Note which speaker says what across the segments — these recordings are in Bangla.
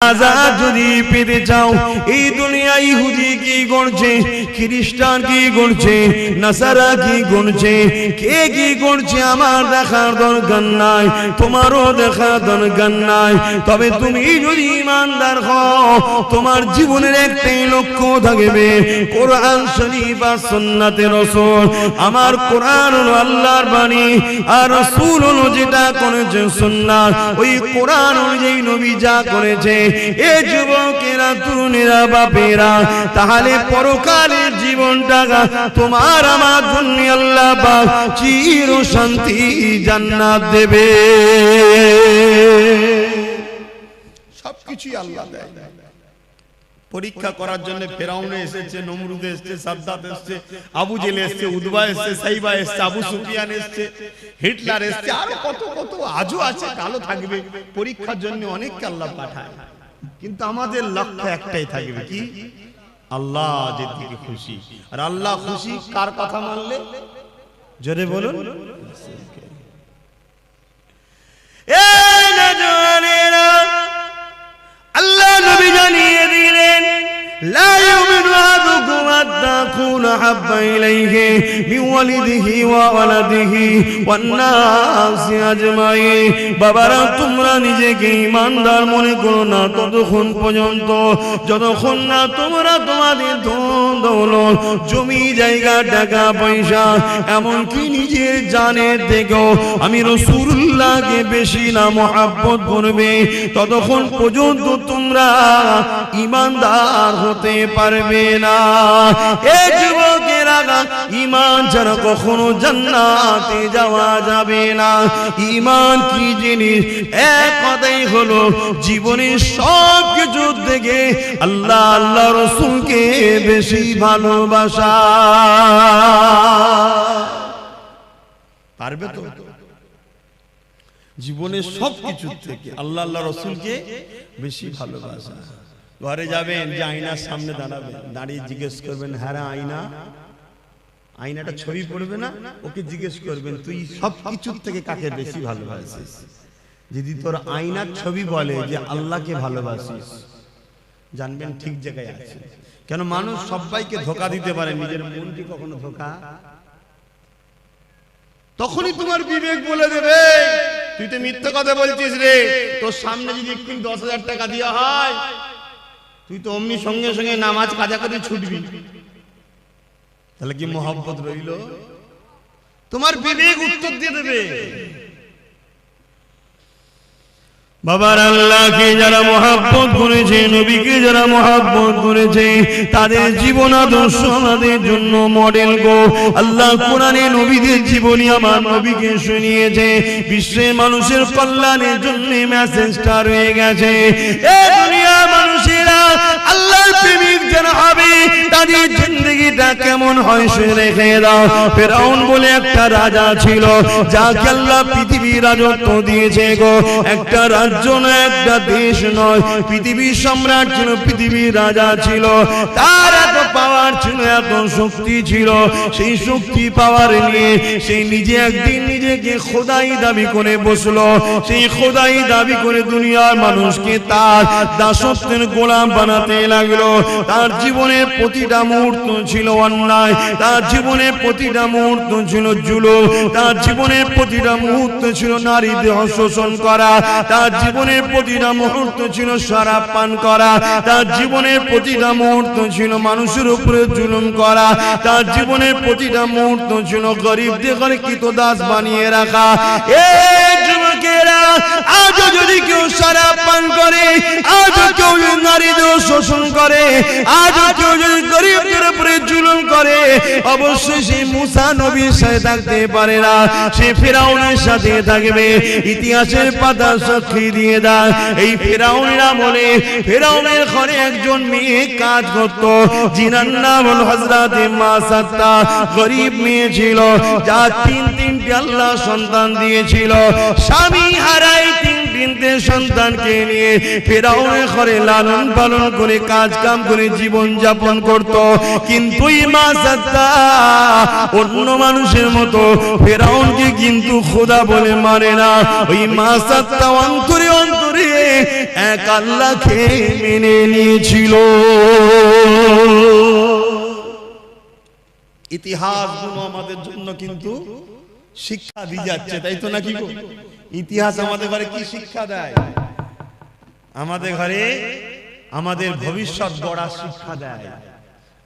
Speaker 1: আজাদ যদি পেতে চাও এই দুনিয়ায় ইহুদি কি করছে, খ্রিস্টান কি করছে, নাসারা কি করছে, কে কি করছে আমার দেখার দরকার নাই, তোমারও দেখার দরকার নাই। তবে তুমি যদি ইমানদার হও তোমার জীবনের একটাই লক্ষ্য থাকবে কোরআন শরীফ আর সুন্নাতে রাসূল। আমার কোরআন হলো আল্লাহর বাণী আর রাসূল হলো যেটা করেছে সুন্নাত। ওই কোরআন অনুযায়ী নবী যা করেছে এ যুবকেরা তরুণেরা বাপেরা, তাহলে পরকালের জীবনটা তোমার আমার জন্য আল্লাহ পাক চির শান্তি জান্নাত দেবে। সবকিছুই আল্লাহ দেয়। পরীক্ষা করার জন্য ফেরাউন এসেছে, নমরুদ এসেছে, সাদ্দাত এসেছে, আবু জেল এসেছে, উদবা এসেছে, সাইবা এসেছে, আবু সুফিয়ান এসেছে, হিটলার এসেছে, আর কত কত আজও আছে, কালো থাকবে। পরীক্ষার জন্য অনেককে আল্লাহ পাঠায়, কিন্তু আমাদের লক্ষ্য একটাই থাকবে কি, আল্লাহ যেদিকে খুশি। আর আল্লাহ খুশি কার কথা মানলে, জোরে বলুন। এই নজওয়ানেরা, আল্লাহ নবী জানিয়ে দিলেন লা ইউমিনু আহাদুকুম হাত্তা আকুনা হাব্বা ইলাইহি মিন ওয়ালিদিহি ওয়া ওয়ালাদিহি ওয়ান নাসি আজমাইন। বাবারা, তোমরা নিজেকে ঈমানদার মনে করো না ততক্ষণ পর্যন্ত যতক্ষণ না তোমরা তোমাদের ধন দৌলত, জমি জায়গা, টাকা পয়সা, এমনকি নিজের জানের থেকেও আমি রাসূলুল্লাহকে বেশি না মহব্বত করবে, ততক্ষণ পর্যন্ত তোমরা ঈমানদার হতে পারবে না। এই যুবকেরা, ঈমান ছাড়া কখনো জান্নাতে যাওয়া যাবে না। ঈমান কি জিনিস? এক কথাই হলো জীবনের সব কিছু থেকে আল্লাহ আল্লাহ রাসূলকে বেশি ভালোবাসা। পারবে তো? জীবনের সব কিছু থেকে আল্লাহ আল্লাহ রাসূলকে বেশি ভালোবাসা। ঘরে যাবেন, যে আয়নার সামনে দাঁড়াবেন, দাঁড়িয়ে জিজ্ঞেস করবেন, হ্যাঁ আয়না, আয়নাটা ছবি পড়বে না, ওকে জিজ্ঞেস করবেন তুই সব কিছুর থেকে কাকে বেশি ভালোবাসিস? যদি তোর আয়নার ছবি বলে যে আল্লাহকে ভালোবাসিস, জানবেন ঠিক জায়গায় আছে। কেন মানুষ সবাইকে ধোঁকা দিতে পারে, নিজের মনকে কখনো ধোঁকা। তখনই তোমার বিবেক বলে দেবে তুই তো মিথ্যা কথা বলছিস রে। তোর সামনে যদি একটু 10,000 টাকা দেওয়া হয়, তুই তো অমনি সঙ্গে সঙ্গে নামাজ কাজা করে ছুটবি। তাহলে কি মহব্বত রইল? তোমার বিবেক উত্তর দিয়ে দেবে। বাবার, আল্লাহকে যারা মহব্বত করেছে, নবীকে যারা মহব্বত করেছে, তাদের জীবন আদর্শ আমাদের জন্য মডেল গো। আল্লাহ কোরআনে নবীদের জীবনী আমার নবীকে শুনিয়েছে, বিশ্বের মানুষের কল্যাণের জন্য মেসেজটা রয়ে গেছে। এই দুনিয়ার মানুষেরা আল্লাহর প্রেমিক যারা হবে তাদের জিন্দেগিটা কেমন হয় সে রেখে দাও। ফেরাউন বলে একটা রাজা ছিল, যাকে আল্লাহ পৃথিবীর রাজত্ব দিয়েছে গো। একটা রাজ্য নয়, একটা দেশ নয়, পৃথিবীর সম্রাট ছিল, পৃথিবীর রাজা ছিল। তার এত পাওয়ার ছিল, এত শক্তি ছিল। সেই শক্তি পাওয়ার নিয়ে সেই নিজে একদিন নিজেকে খোদাই দাবি করে বসলো। সেই খোদাই দাবি করে দুনিয়ার মানুষকে তার দাসত্বের গোলাম বানাতে লাগলো। তার জীবনের প্রতিটা মুহূর্ত ছিল অন্যায়, তার জীবনের প্রতিটা মুহূর্ত ছিল জুলুম, তার জীবনের প্রতিটা মুহূর্ত ছিল নারী দেহ শোষণ করা, তার জীবনের প্রতিটা মুহূর্ত ছিল শরাব পান করা, তার জীবনের প্রতিটা মুহূর্ত ছিল মানুষের উপরে জুলুম করা, তার জীবনের প্রতিটা মুহূর্ত ছিল গরিবদের ঘরে কৃতদাস বানিয়ে রাখা। এই যুবকেরা, আজও যদি কেউ শরাব পান করে, আজও কেউ নারী দেহ শোষণ করে, আজও কেউ যদি গরিবদের উপরে জুলুম করে, অবশ্যই সে মুসা নবীর সাথে থাকতে পারে না, সে ফেরাউনের সাথে থাকবে। ইতিহাসের পাতা সাক্ষী দিয়ে দেয়, এই ফেরাউনের আমলে ফেরাউনের ঘরে একজন মেয়ে কাজ করত, যিনার নাম হল হযরতে মাসাত্তা। গরিব মেয়ে ছিল, যার তিনটে আল্লাহ সন্তান দিয়েছিল। স্বামী হারাই তিনটে সন্তানকে নিয়ে ফেরাউনের ঘরে লালন পালন করে কাজ কাম করে জীবন যাপন করত। কিন্তু এই মাসাত্তা অন্য মানুষের মতো ফেরাউনকে কিন্তু খোদা বলে মানে না। ওই মাসাত্তা অন্তরে অন্তরে এক আল্লাহকে মেনে নিয়েছিল। ইতিহাসগুলো আমাদের জন্য কিন্তু শিক্ষা দিয়ে যাচ্ছে, তাই তো নাকি? ইতিহাস আমাদের ঘরে কি শিক্ষা দেয়? আমাদের ঘরে আমাদের ভবিষ্যৎ গড়ার শিক্ষা দেয়,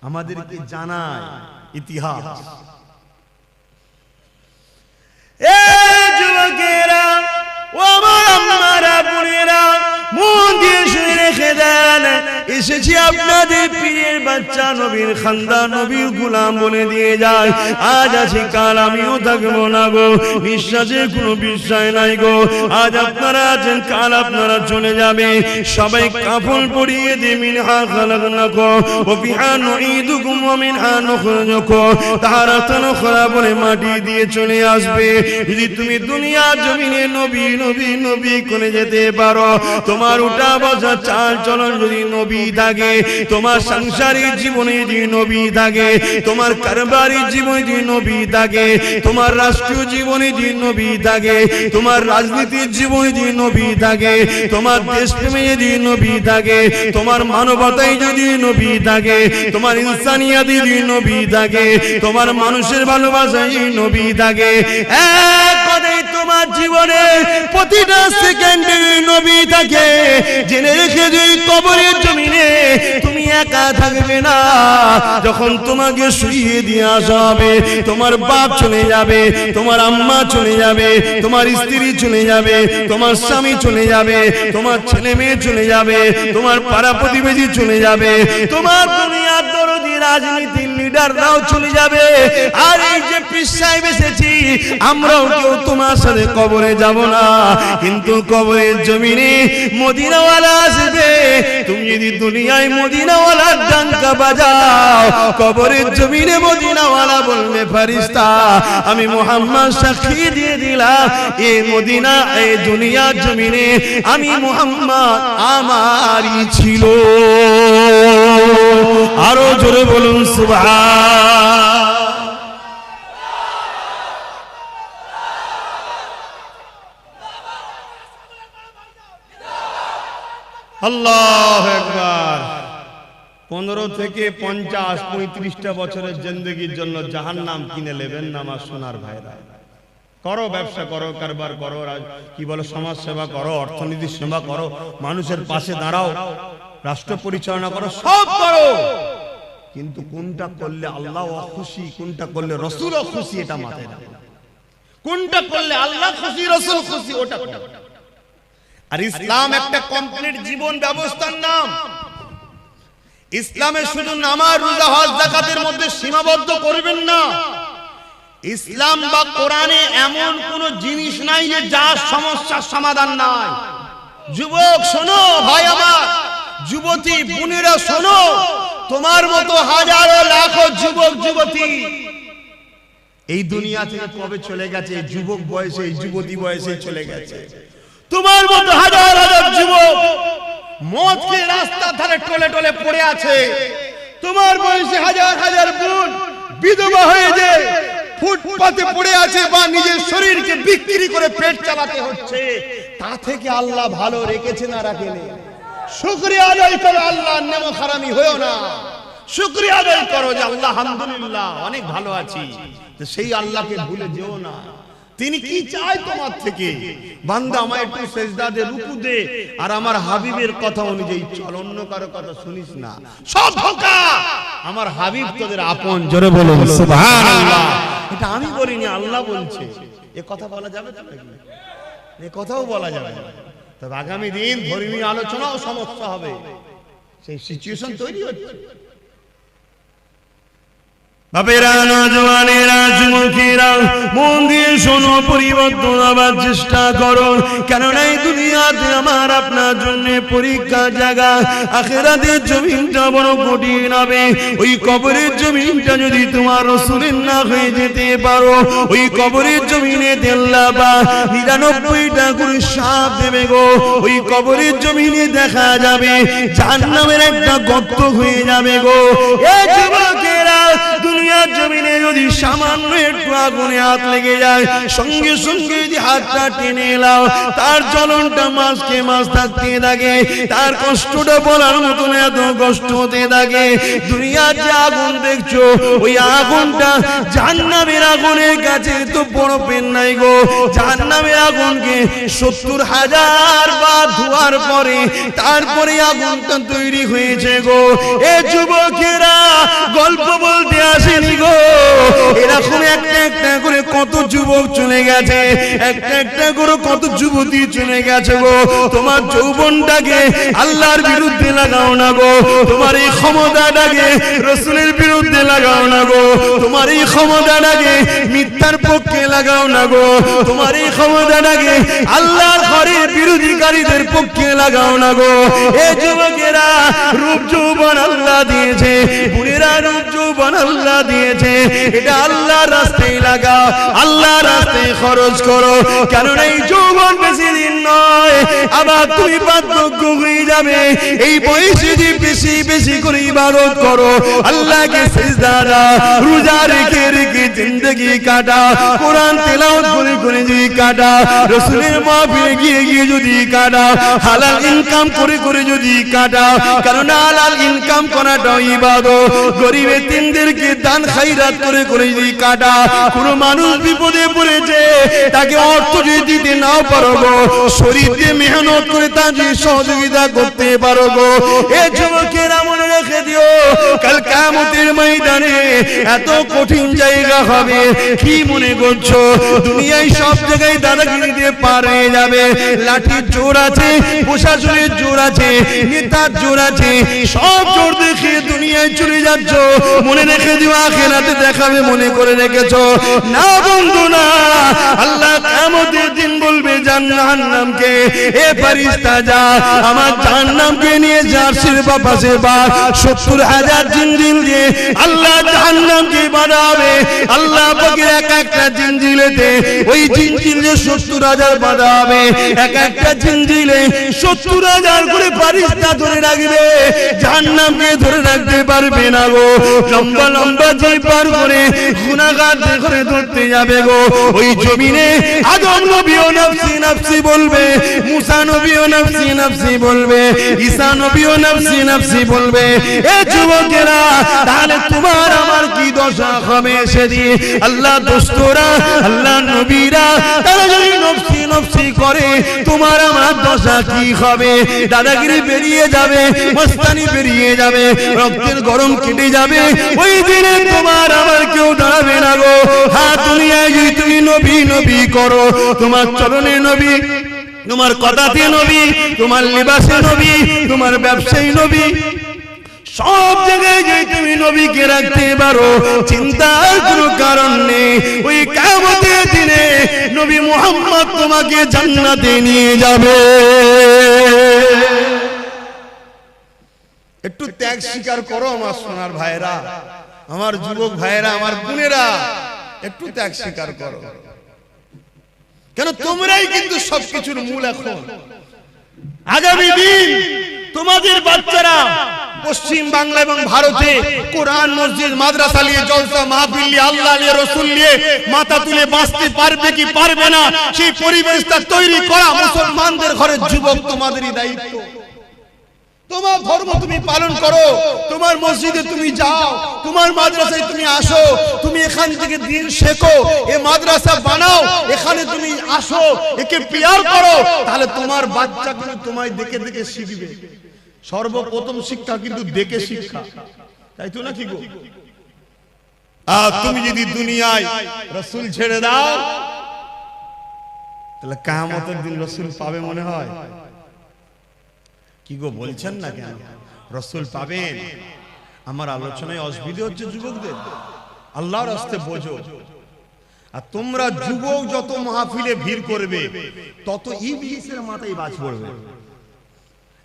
Speaker 1: আমাদেরকে জানায় ইতিহাস। এই যুবকেরা, ও আমার আম্মারা, বোনেরা, মন দিয়ে শুনে রেখে দেন, এসেছি আপনাদের পীরের বাচ্চা, নবীর খানদান, নবীর গোলাম বলে দিয়ে যায়। আজ আছি, কাল আমিও থাকবো না গো, নিঃশ্বাসের কোনো বিষয় নাই গো। আজ আপনারা আছেন, কাল আপনারা চলে যাবে। সবাই কাফন পরিয়ে দিয়ে মিনহা খালাকনাকুম ওয়া ফিহা নুঈদুকুম ওয়া মিনহা নুখরিজুকুম তারাতান উখরা বলে মাটি দিয়ে চলে আসবে। যদি তুমি দুনিয়ার জমিনে নবী নবী নবী করে যেতে পারো, তোমার উঠা বসা চাল চলন যদি নবী থাকে, তোমার সাংসারিক জীবনে যদি নবী থাকে, তোমার কারবারি জীবনে যদি নবী থাকে, তোমার রাষ্ট্রীয় জীবনে যদি নবী থাকে, তোমার রাজনীতির জীবনে যদি নবী থাকে, তোমার দেশপ্রেমে যদি নবী থাকে, তোমার মানবতায় যদি নবী থাকে, তোমার ইনসানিয়াতে যদি নবী থাকে, তোমার মানুষের ভালোবাসায় যদি নবী থাকে, এক কথায় তোমার জীবনে প্রতিটা সেকেন্ডে নবী থাকে, জেনে রেখে যদি কবরের জমিনে তুমি একা থাকবে না। যখন তোমাকে শুইয়ে দিয়ে আসা হবে, তোমার বাপ চলে যাবে, তোমার আম্মা চলে যাবে, তোমার স্ত্রী চলে যাবে, তোমার স্বামী চলে যাবে, তোমার ছেলে মেয়ে চলে যাবে, তোমার পাড়া প্রতিবেশী চলে যাবে, তোমার দুনিয়ার দরদি রাজনীতির লিডাররাও চলে যাবে। আর এই যে পীর সাহেব এসেছি, আমরাও কেউ তোমার সাথে কবরে যাব না, কিন্তু কবরের জমিনে মদিনাওয়ালা আসবে। তুমি যদি দুনিয়ায় মদিনাওয়ালার ডাঙ্কা বাজাও, কবরের জমিনে মদিনাওয়ালা বলবে, ফেরেশতা আমি মুহাম্মদ সাক্ষী দিয়ে দিলাম, এই মদিনা এই দুনিয়ার জমিনে আমি মুহাম্মদ আমারই ছিল। আরো জোরে বলুন সুবহান। আল্লাহু আকবার। 15 থেকে 50 35টা বছরের জিন্দেগির জন্য জাহান্নাম কিনে নেবেন না আমার সোনার ভাইরা। করো, ব্যবসা করো, কারবার করো, কি বলো, সমাজ সেবা করো, অর্থনীতির সেবা করো, মানুষের পাশে দাঁড়াও, রাষ্ট্র পরিচালনা করো, সব করো, কিন্তু কোনটা করলে আল্লাহ খুশি, কোনটা করলে রাসূল খুশি, এটা মাথায় রাখো। কোনটা করলে আল্লাহ খুশি, রাসূল খুশি, ওটা করো। আর ইসলাম একটা কমপ্লিট জীবন ব্যবস্থার নাম। ইসলামে শুধু নামাজ, রোজা, হজ, যাকাতের মধ্যে সীমাবদ্ধ করবেন না। ইসলাম বা কোরআনে এমন কোন জিনিস নাই যে যার সমস্যার সমাধান নাই। যুবক শোনো, ভাই আমার, যুবতী বোনেরা শোনো, তোমার মতো হাজারো লাখো যুবক যুবতী এই দুনিয়া থেকে কবে চলে গেছে, যুবক বয়সে, যুবতী বয়সে চলে গেছে। তোমার মতো হাজার হাজার যুবক মদকে রাস্তার ধারে টলে টলে পড়ে আছে। তোমার বয়সে হাজার হাজার বোন বিধবা হয়ে যায়, ফুটপাতে পড়ে আছে, বা নিজের শরীরকে বিক্রি করে পেট চালাতে হচ্ছে। তা থেকে আল্লাহ ভালো রেখেছে না রাখেনি? শুকরিয়া আদায় করো, আল্লাহর নেমত হারামি হয়ো না। শুকরিয়া আদায় করো যে আল্লাহ আলহামদুলিল্লাহ অনেক ভালো আছি। তো সেই আল্লাহকে ভুলে যেও না। তিনি কি চায় তোমার থেকে? বান্দা আমায় একটু সেজদা দে, রুকু দে, আর আমার হাবিবের কথা অনুযায়ী চল, অন্য কারো কথা শুনিস না। সব ধোঁকা। আমার হাবিব তোদের আপন। জোরে বলো সুবহানাল্লাহ। এটা আমি বলিনি, আল্লাহ বলছে। এ কথা বলা যাবে তো নাকি? এ কথাও বলা যাবে না। তবে আগামী দিন ধর্মীয় আলোচনাও সমস্যা হবে, সেই সিচুয়েশন তৈরি হচ্ছে। বাপেরা, নওজওয়ানেরা, যুবকেরা, মন দিয়ে শোনো, পরিবর্তন হবার চেষ্টা করো। কেননা এই দুনিয়াতে আমার আপনার জন্য পরীক্ষার জায়গা। আখিরাতের জমিনটা বড় কঠিন হবে। ওই কবরের জমিনটা যদি তোমার রাসূলের না হয়ে যেতে পারো, ওই কবরের জমিনে আল্লাহ বা 99টা করে সাপ দেবে গো। ওই কবরের জমিনে দেখা যাবে জাহান্নামের একটা গর্ত হয়ে যাবে গো। এ যুবকেরা, দুনিয়ার জমিনে যদি সামান্য একটু আগুনে হাত লেগে যায়, সঙ্গে সঙ্গে যদি হাতটা টেনে এলাও, তার জ্বলনটা মাসকে মাস থাকতে থাকে, তার কষ্টটা বলার মতন এত কষ্ট হতে থাকে। দুনিয়ার যে আগুন দেখছো, ওই আগুনটা জাহান্নামের আগুনের কাছে তো বড় পেন নাই গো। জাহান্নামের আগুনকে 70,000 বার ধোয়ার পরে তারপরে আগুনটা তৈরি হয়েছে গো। এ যুবকেরা গল্প বলতে আসেনি গো, এরকম একটা একটা করে কত যুবক চলে গেছে, একটা একটা করে কত যুবতী চলে গেছে গো। তোমার যৌবনটাকে আল্লাহর বিরুদ্ধে লাগাও না গো, তোমার এই ক্ষমতাটাকে রাসূলের বিরুদ্ধে লাগাও না গো, তোমার এই ক্ষমতাটাকে মিথ্যার পক্ষে লাগাও না গো, তোমার এই ক্ষমতাটাকে আল্লাহর ঘরের বিরোধীকারীদের পক্ষে লাগাও না গো। এ যুবকেরা রূপ যৌবন আল্লাহ দিয়েছে, বুড়িরা রূপ যৌবন আল্লাহ দিয়েছে, এটা আল্লাহর রাস্তায় লাগাও, আল্লাহর রাস্তায় খরচ করো। কারণ এই যৌবন বেশি দিন নয়, আবার তুমি বার্ধক্য হয়ে যাবে। এই বয়সে যদি বেশি বেশি করে ইবাদত করো, আল্লাহকে সিজদা দাও, রোজা রেখে রেখে জিন্দেগি কাটা, কোরআন তেলাওয়াত করে করে যদি কাটা, রাসূলের মাহফিলে গিয়ে গিয়ে যদি কাটা, হালাল ইনকাম করে করে যদি কাটা, কারণ হালাল ইনকাম করাটাও ইবাদত। গরিব এতিমদেরকে দান খায়রাত করে করে যদি কাটা, কোন মানুষ বিপদে পড়েছে তাকে অর্থ যদি দিতে নাও পারো গো, শরীর দিয়ে মেহনত করে তার যদি সহযোগিতা করতে পারো গো। এ যুবকেরা মনে রেখে দিও, কাল কিয়ামতের ময়দানে এত কঠিন জায়গা হবে। কি মনে করছো দুনিয়ায় সব জায়গায় দাদাগিরি দিয়ে পার হয়ে যাবে? লাঠির জোর আছে, প্রশাসনের জোর আছে, নেতার জোর আছে, সব জোর দেখিয়ে দুনিয়ায় চলে যাচ্ছ। মনে রেখে দিও আখিরাতে দেখাবে মনে করে রেখেছো না বন্ধু না। আল্লাহ কিয়ামতের দিন বলবে জাহান্নামকে, এ ফেরেশতা যা আমার জাহান্নামকে নিয়ে জার্সির পাশে বা 70,000 জিনজিল দিয়ে আল্লাহ জাহান্নামকে বাঁধাবে। আল্লাহ পাকের এক একটা জিনজিলেতে ওই জিনজিলে 70,000 বাঁধা হবে, এক একটা জিনজিলে 70,000 করে ফেরেশতা ধরে রাখবে, জাহান্নামকে ধরে রাখতে পারবে না গো। লম্বা লম্বা যে পার করে গুনাহগারদের করে ধরতে যাবে গো। ওই জমিনে আদম নবীও নফসি নফসি বলবে, মুসা নবীও নফসি নফসি বলবে, ঈসা নবীও নফসি নফসি বলবে। এ যুবকেরা তাহলে তোমার আমার কি দশা হবে সেদিন? আল্লাহ দোস্তরা, আল্লাহ নবীরা তারা যদি নফসি নফসি করে, তোমার আমার দশা কি হবে? দাদাগিরি বেরিয়ে যাবে, মস্তানি বেরিয়ে যাবে, রক্তের গরম কেটে যাবে। ওই দিনে তোমার আমার কেউ দাঁড়াবে না গো। হ্যাঁ, দুনিয়ায় যদি তুমি নবী নবী করো, তোমার চরণে নবী, তোমার কথাতে নবী, তোমার লিবাসে নবী, তোমার ব্যবসায়ী নবী, সব জায়গায় যদি তুমি নবীকে রাখতে পারো, চিন্তার কোনো কারণ নেই। ওই কিয়ামতের দিনে নবী মুহাম্মদ তোমাকে জান্নাতে নিয়ে যাবে। একটু ত্যাগ স্বীকার করো আমার সোনার ভাইরা, আমার যুবক ভাইরা, আমার বোনেরা, একটু ত্যাগ স্বীকার করো। কেন তোমরাই কিন্তু সবকিছুর মূল। এখন আগামী দিন তোমাদের বাচ্চারা পশ্চিম বাংলা এবং ভারতে কোরআন, মসজিদ, মাদ্রাসা নিয়ে জলসা মাহফিল নিয়ে, আল্লাহ নিয়ে, রাসূল নিয়ে মাথা তুলে বাঁচতে পারবে কি পারবে না, সেই পরিবেশটা তৈরি করা মুসলমানদের ঘরের যুবক তোমাদেরই দায়িত্ব। তোমার ধর্ম তুমি পালন করো, তোমার মসজিদে তুমি যাও, তোমার মাদ্রাসায় তুমি আসো, তুমি এখান থেকে দিন শেখো, এই মাদ্রাসা বানাও, এখানে তুমি আসো, একে পিয়ার করো, তাহলে তোমার বাচ্চা কিন্তু তোমায় দেখে দেখে শিখবে। সর্বপ্রথম শিক্ষা কিন্তু দেখে শিক্ষা, তাই তো নাকি গো? আর তুমি যদি দুনিয়ায় রাসূল ছেড়ে দাও, তাহলে কিয়ামতের দিন রাসূল পাবে মনে হয়? কি গো বলছেন না কেন? রাসূল পাবেন। আমার আলোচনায় অসুবিধা হচ্ছে যুবকদের, আল্লাহর রাস্তায় বোঝো। আর তোমরা যুবক যত মাহফিলে ভিড় করবে, তত ইবলিসের মাথায় বাজ পড়বে।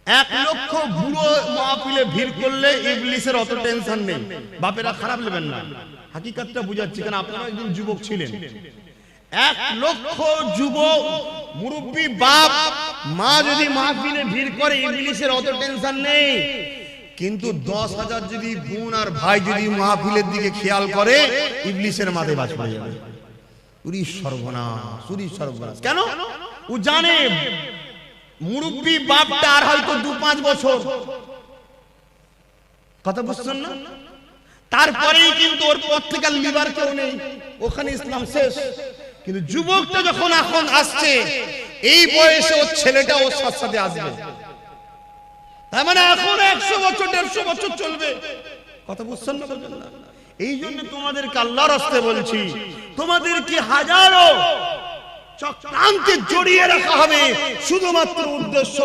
Speaker 1: 1 লক্ষ বুড়ো মাহফিলে ভিড় করলে ইবলিসের অত টেনশন নেই। বাপেরা খারাপ নেবেন না, হাকিকতটা বুঝাচ্ছি, কারণ আপনারা একদিন যুবক ছিলেন। 1 লক্ষ যুবক মুরব্বী বাপ মা যদি মাহফিলে ভিড় করে, ইবলিসের অত টেনশন নেই।
Speaker 2: কিন্তু 10,000 যদি বোন আর ভাই যদি মাহফিলের দিকে খেয়াল করে ইবলিসের মাথায় বাজ পড়ে যাবে। উরি সর্বনাশ কেন? ও জানে মুরব্বী বাপটা আর হয়তো 2-5 বছর, কথা বুঝছেন না? তারপরেই কিন্তু ওর পর থেকে লিভার কেউ নেই, ওখানে ইসলাম শেষ। কিন্তু যুবকটা যখন এখন আসছে এই বয়সে ওর ছেলেটা ওর সাথে আসবে, তার মানে এখন 100 বছর 150 বছর চলবে, কথা বুঝছেন না? এই জন্য তোমাদেরকে আল্লাহর রাস্তায় বলছি, তোমাদেরকে হাজারো চক্রান্তে জড়িয়ে রাখা হবে, শুধুমাত্র উদ্দেশ্য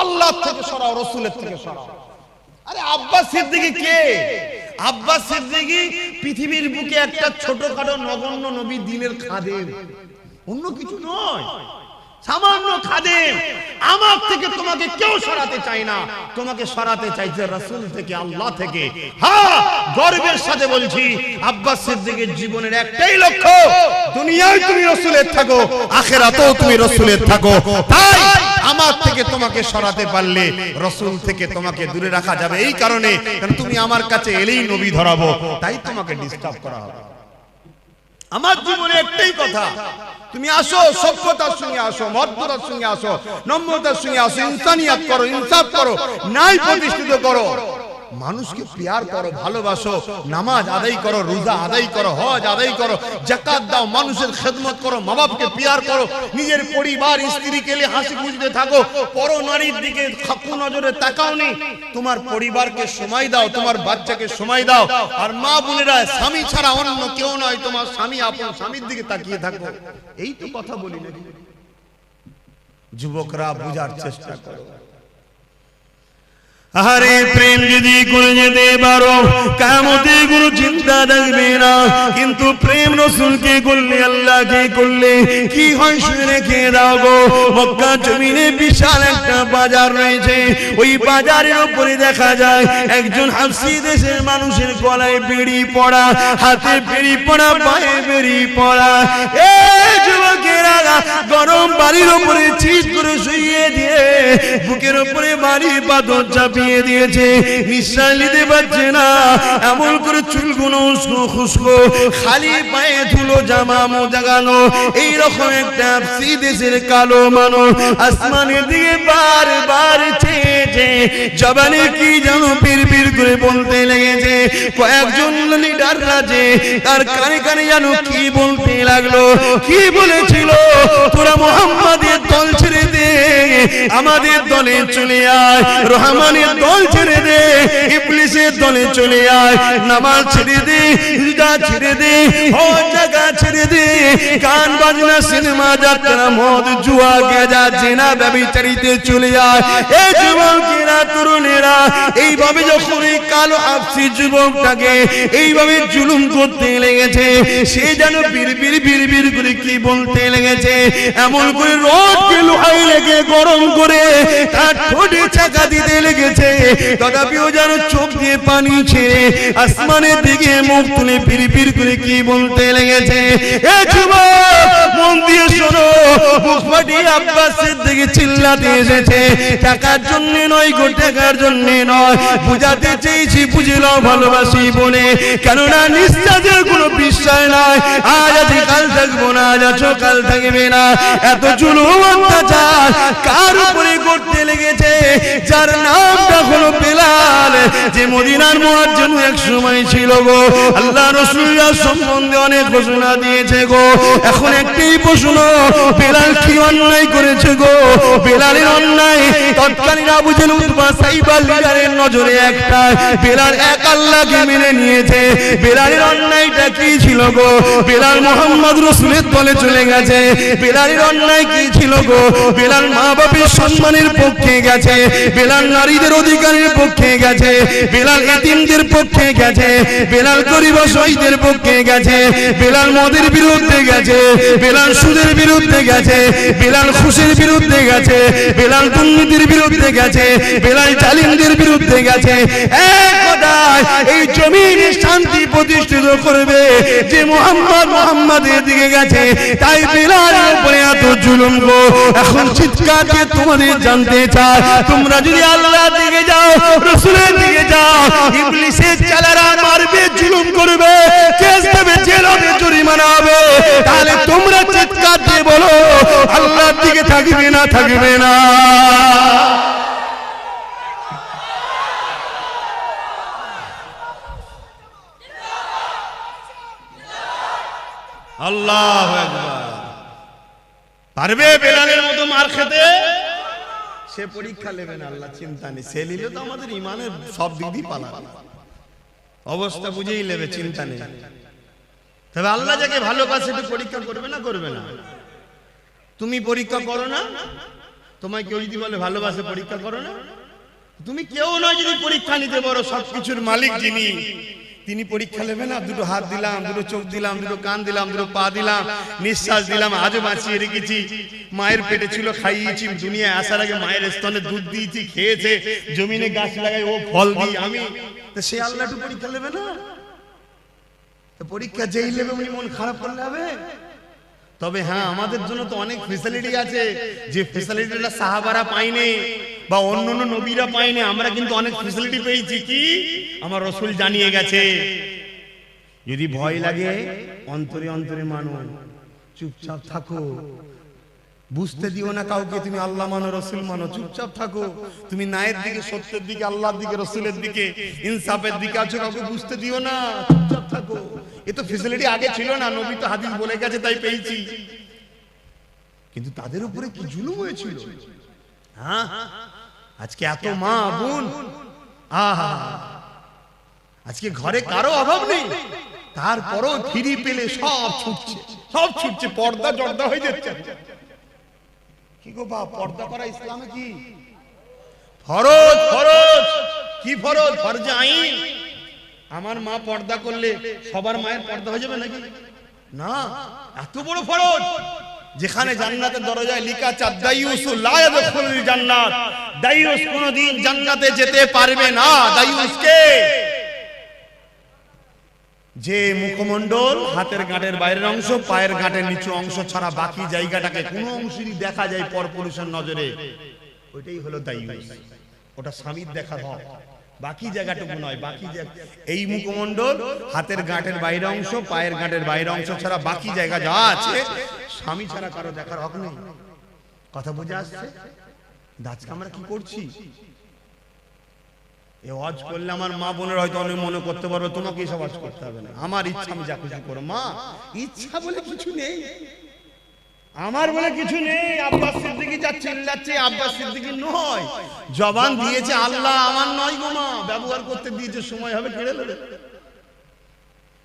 Speaker 2: আল্লাহ থেকে সরাও, রাসূলের থেকে সরাও। আরে আব্বাস সিদ্দিকী কে? আব্বাস সিদ্দিকী পৃথিবীর বুকে একটা ছোটখাটো নগণ্য নবী, দ্বীনের খাদেম, অন্য কিছু নয়, সামান্য খাদেম। আমার থেকে তোমাকে কেউ সরাতে চায় না, তোমাকে সরাতে চাইছে রাসূল থেকে, আল্লাহ থেকে। হ্যাঁ, গর্বের সাথে বলছি, আব্বাস সিদ্দিকীর জীবনের একটাই লক্ষ্য, দুনিয়ায় তুমি রাসূলের থাকো, আখিরাতেও তুমি রাসূলের থাকো। তাই আমার থেকে তোমাকে সরাতে পারলে রাসূল থেকে তোমাকে দূরে রাখা যাবে। এই কারণে কারণ তুমি আমার কাছে এলেই নবী ধরাবো, তাই তোমাকে ডিস্টার্ব করা হবে। আমার জীবনে একটাই কথা, তুমি আসো, সভ্যতার সঙ্গে আসো, মর্যাদার সঙ্গে আসো, নম্রতার সঙ্গে আসো, ইনসানিয়াত করো, ইনসাফ করো, ন্যায় প্রতিষ্ঠিত করো, মানুষকে প্যার করো, ভালোবাসো, নামাজ আদায় করো, রোজা আদায় করো, হজ আদায় করো, যাকাত দাও, মানুষের খেদমত করো, মা বাপকে প্যার করো, নিজের পরিবার স্ত্রীকে নিয়ে হাসি খুশিতে থাকো, পর নারীর দিকে খাকু নজরে তাকাওনি, তোমার পরিবারকে সময় দাও, তোমার বাচ্চাকে সময় দাও। আর মা বোনেরা, স্বামী ছাড়া অন্য কেউ নয়, তোমার স্বামী আপন স্বামীর দিকে তাকিয়ে থাকো। এই তো কথা বলি নাকি? যুবকরা বুঝার চেষ্টা করো।
Speaker 1: আরে প্রেম যদি করে যেতে পারো, কিয়ামতে কোনো চিন্তা থাকবে না। কিন্তু প্রেম রাসূলকে করলে, আল্লাহকে করলে কি হয় শুনে রেখে দাও গো। মক্কা জমিনে বিশাল একটা বাজার রয়েছে, ওই বাজারের উপরে দেখা যায় একজন হাবশী দেশের মানুষের গলায় বেড়ি পড়া, হাতে বেড়ি পড়া, পায়ে বেড়ি পড়া। এই যুবকেরা গরম বাড়ির উপরে চিৎ করে শুইয়ে দিয়ে বুকের উপরে বাড়ি পাথর চাপিয়ে দিয়েছে, নিঃশ্বাস নিতে পারছে না, এমন করে চুলগুলো উস্কো খুস্কো, খালি পায়ে ধুলো, জামা মোজাগানো, এইরকম একটা হাবশী দেশের কালো মানুষ আসমানের দিকে বারবার চেয়েছে, জবানে কি যেন পিরপির করে বলতে লেগেছে। কয়েকজন লিডার রাজে তার কানে কানে যেন কি বলতে লাগলো, কি বলেছিল, তোরা মুহাম্মাদের দল ছেড়ে দে, আমাদের দলে চলে আয়, রহমানের দল ছেড়ে দে, ইবলিসের দলে চলে আয়, নামাজ ছেড়ে দে, রোজা ছেড়ে দে, হজ জাকাত ছেড়ে দে, গান বাজনা, সিনেমা, যাত্রা, মদ, জুয়া, গাঁজা, জিনা, ব্যভিচারিতে চলে আয়। এই যুবকেরা, তরুণেরা এইভাবে যখন এই কালো হাবশী যুবকটাকে এইভাবে জুলুম করতে লেগেছে, সে যেন বিড়বিড় করে কি বলতে লেগেছে, এমন করে রোদকে লোহায় লেগে গরম করে তার ঠোঁটে চাকা দিতে লেগেছে, তথাপিও যেন চোখ দিয়ে পানি ছেড়ে আসমানের দিকে মুখ তুলে বিড়বিড় করে কি বলতে লেগেছে। এ যুবক, মন দিয়ে শোনো, মুখ ফাটিয়ে আব্বাস সিদ্দিকী চিল্লাতে এসেছে, টাকার জন্য নয় গো, টাকার জন্য নয়, বুঝাতে চেয়েছি বুঝে নাও ভালোবাসি বলে, কেননা নিঃশ্বাসের কোনো বিশ্বাস নাই, আজ আছি কাল থাকবো না, আজ আছো কাল থাকবে না। এত জুলুম অত্যাচার কার উপরে করতে লেগেছে, যার নামটা হলো বেলাল, যে মদিনার মুয়াজ্জিন এক সময় ছিল গো। আল্লাহ রাসূলের সম্বন্ধে অনেক ঘোষণা দিয়েছে গো। এখন একটাই প্রশ্ন, বেলাল কি অন্যায় করেছে গো? বেলালের অন্যায় তৎকালীন আবু জেহেল, উতবা, সাইবা লিডারের নজরে একটা, বেলাল এক আল্লাহকে মেনে নিয়েছে। বেলালের অন্যায়টা কি ছিল গো? বেলাল মুহাম্মদ রাসূলের দলে চলে গেছে। বেলালের অন্যায় কি ছিল গো? বেলাল মা বাবার সম্মানের পক্ষে গেছে, বেলাল নারীদের অধিকারের পক্ষে গেছে, বেলাল এতিমদের পক্ষে গেছে, বেলাল গরিব অসহায়দের পক্ষে গেছে, বেলাল মদের বিরুদ্ধে গেছে, বেলাল সুদের বিরুদ্ধে গেছে, বেলাল ঘুষের বিরুদ্ধে গেছে, বেলাল দুর্নীতির বিরুদ্ধে গেছে, বেলাল জালিমদের বিরুদ্ধে গেছে। এক কথায় এই জমিনে শান্তি প্রতিষ্ঠিত করবে যে মুহাম্মাদের দিকে গেছে, তাই বেলালের উপরে এত জুলুম গো। এখন চিৎকার দিয়ে তোমাদের জানতে চাই, তোমরা যদি আল্লাহর দিকে যাও, রাসূলের দিকে যাও, ইবলিসের চালারা মারবে, জুলুম করবে, কেস দেবে, জেল হবে, জরিমানা হবে, তাহলে তোমরা চিৎকার দিয়ে বলো আল্লাহর দিকে থাকবে না থাকবে না? আল্লাহু আকবার। পারবে বেলালের মতো মার খেতে? সে পরীক্ষা নেবে না, আল্লাহ চিন্তা নেই। সে নিলে তো আমাদের ইমানের সব দিক দিয়ে পালাবে, অবস্থা বুঝেই নেবে, চিন্তা নেই। তবে আল্লাহ যাকে ভালোবাসে একটু পরীক্ষা করবে না করবে না? তুমি পরীক্ষা করো না? তোমায় কেউ যদি বলে ভালোবাসে পরীক্ষা করো না? তুমি কেউ নয় যদি পরীক্ষা নিতে পারো, সবকিছুর মালিক যিনি তিনি পরীক্ষা নেবে না? দুটো হাত দিলাম, দুটো চোখ দিলাম, দুটো কান দিলাম, দুটো পা দিলাম, নিঃশ্বাস দিলাম, আজও বাঁচিয়ে রেখেছি, মায়ের পেটে ছিল খাইয়েছি, দুনিয়ায় আসার আগে মায়ের স্তনে দুধ দিয়েছি, খেয়েছে, জমিনে গাছ লাগাই ও ফল দিই আমি, তো সে আল্লাহ একটু পরীক্ষা নেবে না? তো পরীক্ষা যেই নেবে উনি মন খারাপ করলে হবে? তবে হ্যাঁ, আমাদের জন্য তো অনেক ফেসিলিটি আছে, যে ফেসিলিটিটা সাহাবারা পায়নি বা অন্য অন্য নবীরা পায়নি, আমরা কিন্তু অনেক ফেসিলিটি পেয়েছি। কি? আমার রাসূল জানিয়ে গেছে। যদি ভয় লাগে অন্তরে অন্তরে মানো, চুপচাপ থাকো, বুঝতে দিও না কাউকে তুমি আল্লাহ মানো, রাসূল মানো, চুপচাপ থাকো। তুমি ন্যায়ের দিকে, সত্যের দিকে, আল্লাহর দিকে, রাসূলের দিকে, ইনসাফের দিকে আছো, কাউকে বুঝতে দিও না, চুপচাপ থাকো। এ তো ফেসিলিটি আগে ছিল না, নবী তো হাদিস বলে গেছে তাই পেয়েছি। কিন্তু তাদের উপরে কি জুলুম হয়েছিল! হ্যাঁ, আজকে এত মা বোন, আহা, আজকে ঘরে কারো অভাব নেই, তারপরও ফিরি পেলে সব ছুটছে, সব ছুটছে, পর্দা জর্দা হয়ে যাচ্ছে। কি গো বাপ, পর্দা করা ইসলামে কি ফরজ? ফরজ কি ফরজ? ফরজে আইন। আমার মা পর্দা করলে সবার মায়ের পর্দা হয়ে যাবে নাকি? না, এত বড় ফরজ, যেখানে জান্নাতের দরজায় লেখা আছে দাইয়ুসু লা ইয়াদখুলুল জান্নাত, দাইয়ুস কোনদিন জান্নাতে যেতে পারবে না। দাইয়ুস কে? যে মুখমণ্ডল, হাতের গাঁটের বাইরের অংশ, পায়ের গাঁটের নিচু অংশ ছাড়া বাকি জায়গাটাকে কোনো অংশই দেখা যায় পরপুরুষের নজরে, ওইটাই হলো দাইয়ুস। ওটা স্বামীর দেখার হক, বাকি জায়গাটুকু নয়। বাকি এই মুখমণ্ডল, হাতের গাঁটের বাইরের অংশ, পায়ের গাঁটের বাইরের অংশ ছাড়া বাকি জায়গা যা আছে স্বামী ছাড়া কারো দেখার হক নেই। কথা বুঝে আসছে? আজকে আমরা কি করছি? এ ওয়াজ করলে আমার মা বোনের হয়তো অনেক মনে করতে পারবে তোমাকে এসব ওয়াজ করতে হবে না, আমার ইচ্ছা আমি যা খুশি করো। মা, ইচ্ছা বলে কিছু নেই, আমার বলে কিছু নেই। আব্বাস সিদ্দিকী যা চিল্লাচ্ছে, আব্বাস সিদ্দিকী নয়, জবান দিয়েছে আল্লাহ, আমার নয় গো মা, ব্যবহার করতে দিয়েছে, সময় হবে কেড়ে নেবে।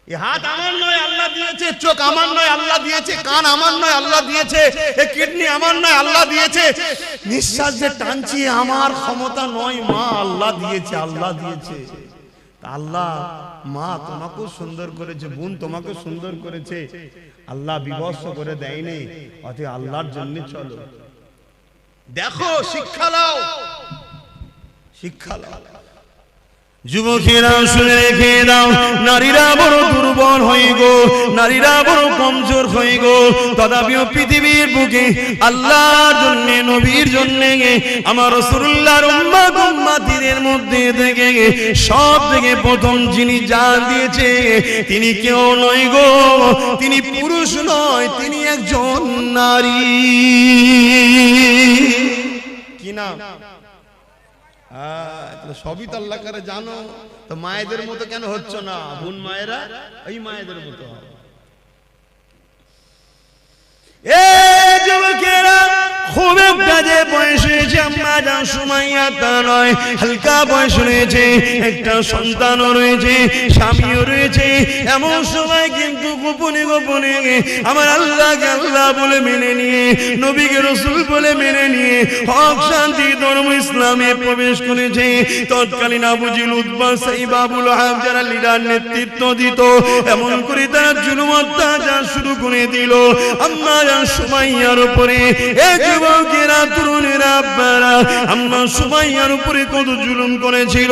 Speaker 1: এই হাত আমার নয়, আল্লাহ দিয়েছে। চোখ আমার নয়, আল্লাহ দিয়েছে। কান আমার নয়, আল্লাহ দিয়েছে। এই কিডনি আমার নয়, আল্লাহ দিয়েছে। নিঃশ্বাস যে টানছি আমার ক্ষমতা নয়, মা আল্লাহ দিয়েছে, আল্লাহ দিয়েছে। আল্লাহ মা তোমাকেও সুন্দর করেছে, বোন তোমাকেও সুন্দর করেছে, আল্লাহ বিভৎস করে দেয়নি। অতএব আল্লাহর জন্য চলো, দেখো, শিক্ষা নাও, শিক্ষা নাও। যুবকেরা শুনে রেখে দাও, নারীরা বড় দুর্বল হয়ে গো, নারীরা বড় কমজোর হয়ে গো। তথাপিও পৃথিবীর বুকে আল্লাহর জন্য, নবীর জন্য, আমার রাসূলুল্লাহর উম্মত উম্মতিদের মধ্যে থেকে সব থেকে প্রথম যিনি জান দিয়েছে, তিনি কেউ নয় গো, তিনি পুরুষ নয়, তিনি একজন নারী। কি নাম? সবই তো আল্লাহ করে জানো, তো মায়েদের মতো কেন হচ্ছ না? বোন মায়েরা এই মায়েদের মতো। যুবকেরা, খুব একটা যে বয়স হয়েছে আম্মা জান সুমাইয়া তা নয়, হালকা বয়স রয়েছে, একটা সন্তানও রয়েছে, স্বামীও রয়েছে। এমন সময় কিন্তু গোপনে গোপনে আমার আল্লাহকে আল্লাহ বলে মেনে নিয়ে, নবীকে রাসূল বলে মেনে নিয়ে হক শান্তি ধর্ম ইসলামে প্রবেশ করেছে। তৎকালীন আবু জিল, উতবা, সাইবা, আবু লাহাব যারা লিডার নেতৃত্ব দিত, এমন করে তারা জুলুম অত্যাচার শুরু করে দিল আম্মা জান সুমাইয়ার উপরে। যুবকেরা তরুণেরা আব্বারা আম্মা সুমাইয়ার উপরে কত জুলুম করেছিল,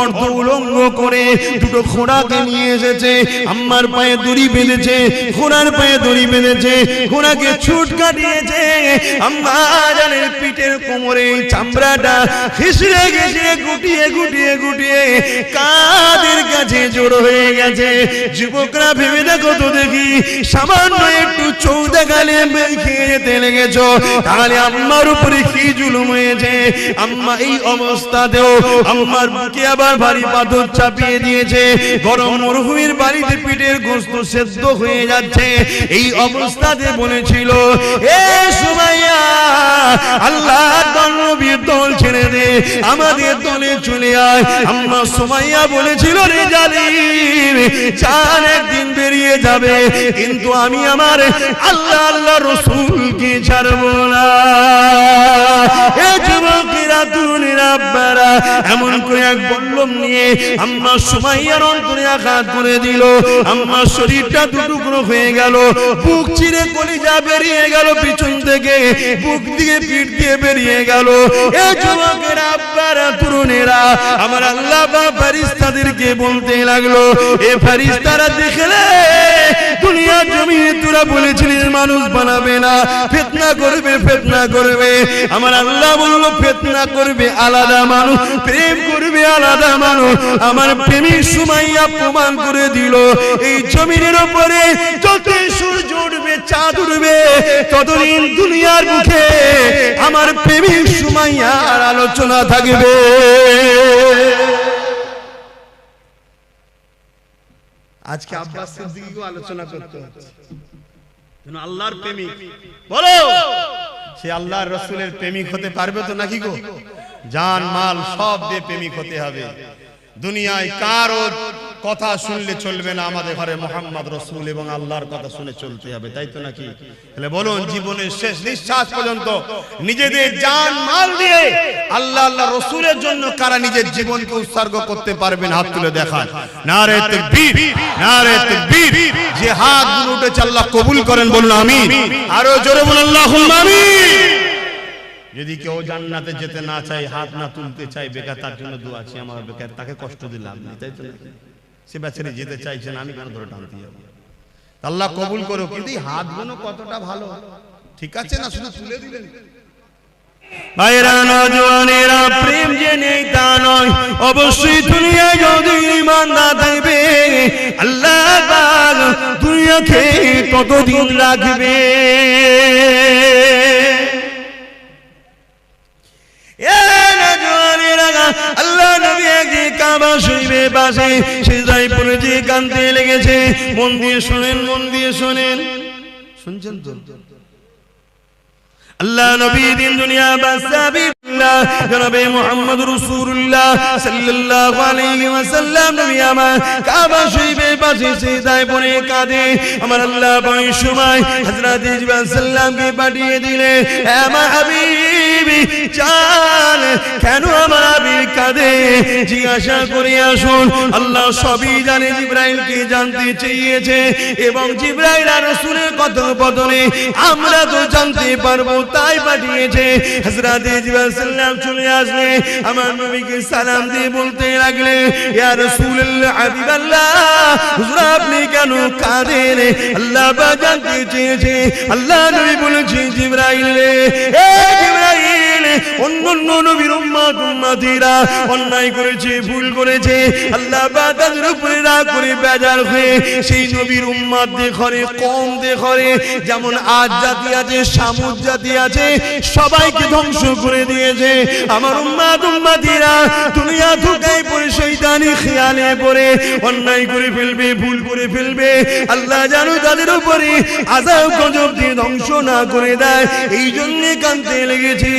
Speaker 1: অর্ধ উলঙ্গ করে দুটো ঘোড়াকে নিয়ে এসেছে, আম্মার পায়ে দড়ি বেঁধেছে, ঘোড়ার পায়ে দড়ি বেঁধেছে, ঘোড়াকে ছুট কাটিয়েছে, আম্মা জানের পিঠের কোমরে চামড়াটা ঘিসড়ে ঘিসড়ে গুটিয়ে গুটিয়ে গুটিয়ে কাদের কাছে জড়ো হয়ে গেছে। যুবকরা ভেবে দেখো তো দেখি, সামান্য একটু চৌদা গালে খেয়ে যেতে লেগেছ, তাহলে আম্মার উপরে কি জুলুম হয়েছে। আম্মা এই অবস্থাতেও আম্মার বুকে আবার ভারী পাথর চাপিয়ে দিয়েছে, গরম মরুভূমির বাড়িতে পিঠের গোশত সেদ্ধ হয়ে যাচ্ছে। এই অবস্থাতে বলেছিল, এ সুমাইয়া, আল্লাহর নবীর দল ছেড়ে দে, আমাদের দলে চলে আয়। আম্মা সুমাইয়া বলেছিল, রে জালিম, জান একদিন বেরিয়ে যাবে, কিন্তু আমি আমার আল্লাহ রাসূলকে ছাড়বো না। এ যুবকেরা তরুণেরা আব্বারা এমন করে এক বল্লম নিয়ে আম্মা সুমাইয়ার অন্তরে আঘাত করে দিল। আম্মার শরীরটা দুটুকরো হয়ে গেল, বুক চিরে কলিজা বেরিয়ে গেল, পিছন থেকে বুক দিয়ে পিঠ দিয়ে বেরিয়ে গেল। এ যুবকেরা আব্বারা তরুণেরা আমার আল্লাহ বা ফেরেশতাদেরকে বলতে লাগলো, এ ফেরেশতারা দেখলে দুনিয়া জমিনে তোরা বলেছিলিস মানুষ বানাবে না, ফিতনা করবে, ফিতনা করবে। আমার আল্লাহ বলল, ফিতনা করবে আলাদা মানুষ, প্রেম করবে আলাদা মানুষ। আমার প্রেমিক সুমাইয়া প্রমাণ করে দিল, এই জমিনের উপরে যত সূর্য উঠবে, চাঁদ উঠবে, ততদিন দুনিয়ার মুখে আমার প্রেমিক সুমাইয়ার আলোচনা থাকবে।
Speaker 2: আজকে আব্বাস সিদ্দিকীকেও আলোচনা করতে হচ্ছে, আল্লাহর প্রেমিক। বলো, সে আল্লাহর রাসূলের প্রেমিক হতে পারবে তো নাকি গো? জান মাল সব দিয়ে প্রেমিক হতে হবে। দুনিয়ায় কারো কথা শুনলে চলবে না, আমাদের ঘরে মুহাম্মদ রাসূল এবং আল্লাহর কথা শুনে চলতে হবে, তাই তো নাকি? তাহলে বলুন, জীবনের শেষ নিঃশ্বাস পর্যন্ত নিজেদের জান মাল দিয়ে আল্লাহ আল্লাহ রাসূলের জন্য কারা নিজের জীবনকে উৎসর্গ করতে পারবেন? হাত তুলে দেখান। নারে তাকবীর, নারে তাকবীর। যে হাতগুলো উঠেছে আল্লাহ কবুল করেন, বলুন আমিন। আরো জোরে বলুন আল্লাহুম্মা আমিন। যদি কেউ জান্নাতে যেতে না চায়, হাত না তুলতে চায়, বেকার, তার জন্য দোয়া আছে আমার, বেকার তাকে কষ্ট দিলাম না, তাই তো? সে বেচারি যেতে চাইছেন, আমি কেন ধরে টানতে যাব? আল্লাহ কবুল করো। কিন্তু এই হাতগুলো কতটা ভালো, ঠিক আছে না? শুধু তুলে দিলেন।
Speaker 1: ভাইরা নওজওয়ানেরা, প্রেম যে নেই তা নয়, অবশ্যই দুনিয়ায় যদি ঈমান না থাকবে, আল্লাহ পাক দুনিয়াকে ততদিন রাখবে। আল্লাহ নবী একদিন কাবা শরীফের পাশে সিজদায় পড়ে যে কাঁদতে লেগেছে। মন দিয়ে শোনেন, মন দিয়ে শোনেন, শুনছেন তো? আল্লাহ নবী দিন দুনিয়া বাসাবি জনাবে মুহাম্মদ রাসূলুল্লাহ সাল্লাল্লাহু আলাইহি ওয়াসাল্লাম নবী আমার কাবা শরীফের পাশে সিজদায় পড়ে কাঁদে। আমার আল্লাহ পাক সময় হযরত জিবরাইল সাল্লামকে পাঠিয়ে দিলে, হে আমার হাবিবি জান, কেন আমার হাবিব কাঁদে জিজ্ঞাসা করে আসুন। আল্লাহ সবই জানে, জিবরাইলকে জানতে চেয়েছে এবং জিবরাইল আর রাসূলের কথোপকথনে আমরা তো জানতে পারবো, তাই পাঠিয়েছে। হযরত জিবরাইল সাল্লাম চলে আসলে আমার নবীকে সালাম দিয়ে বলতে লাগলে, ইয়া রাসূলুল্লাহ, হাবিবাল্লাহ, হুজুর আপনি কেন কাঁদেন? আল্লাহ পাক জানতে চেয়েছে। আল্লাহ নবী বলেছে, জিবরাইল রে, এ জিবরাইল, অন্যান্য নবীর উম্মতিরা অন্যায় করেছে, ভুল করেছে, আল্লাহ পাক তাদের উপরে রাগ করে বেজার হয়ে সেই নবীর উম্মতদের ঘরে কম দেখরে, যেমন আজ জাতি আছে, সামুদ জাতি আছে, সবাইকে ধ্বংস করে দিয়েছে। আমার উম্মতিরা দুনিয়া ধোঁকায় পড়ে শয়তানি খেয়ালে পড়ে অন্যায় করে ফেলবে, ভুল করে ফেলবে। আল্লাহ জানো তাদের উপরে আযাব গজব দিয়ে ধ্বংস না করে দেয়, এই জন্য কাঁদতে লেগেছি।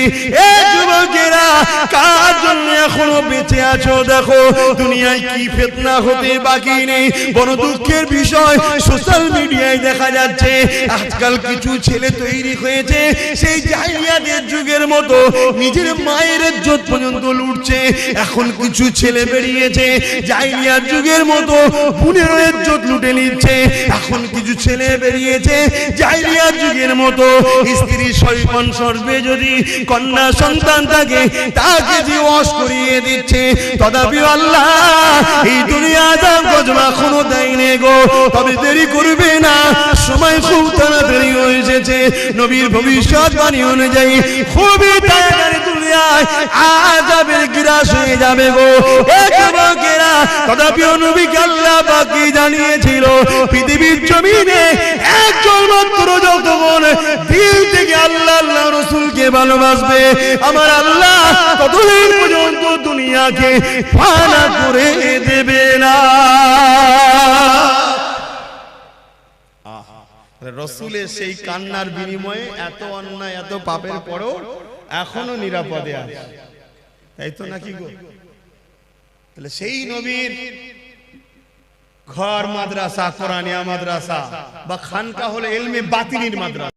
Speaker 1: এ যুবকেরা, কার জন্য এখনো বেঁচে আছো? দেখো দুনিয়ায় কি ফিতনা হতে বাকি নেই। বড় দুঃখের বিষয়, সোশ্যাল মিডিয়ায় দেখা যাচ্ছে আজকাল কিছু ছেলে তৈরি হয়েছে সেই জাহিলিয়াতের যুগের মতো, নিজের মায়ের ইজ্জত পর্যন্ত লুটছে। এখন কিছু ছেলে বেরিয়েছে বেরিয়েছে, জাহিলিয়াত যুগের মতো বুনের ইজ্জত লুটে নিচ্ছে। এখন কিছু ছেলে বেরিয়েছে জাহিলিয়াত যুগের মতো, স্ত্রী শৈবন সর্বে যদি কন্যা সন্তান থাকে তাকে দিবস করিয়ে দিচ্ছে। তথাপি আল্লাহ এই দুনিয়া দাম গজমা এখনো দেয়নি গো, তবে দেরি করবে না, সময় খুব তাড়াতাড়ি হয়ে এসেছে। নবীর ভবিষ্যৎবাণী অনুযায়ী খুবই তাড়াতাড়ি দুনিয়ায় আযাবের গ্রাস হয়ে যাবে গো। একবারেরা তথাপি নবীকে আল্লাহ পাক কি জানিয়েছিল, পৃথিবীর জমিনে একজন মাত্র যতক্ষণ দিল থেকে আল্লাহ আল্লাহ রাসূলকে ভালোবাসবে, আমার আল্লাহ ততদিন পর্যন্ত দুনিয়াকে ফানা করে দেবে না।
Speaker 2: রসুলের সেই কান্নার বিনিময়ে এত অন্যায় এত পাপের পরেও এখনো নিরাপদে আছে, তাই তো নাকি গো? তাহলে সেই নবীর ঘর মাদ্রাসা, কোরআনিয়া মাদ্রাসা বা খানকা হলো ইলমে বাতিনির মাদ্রাসা।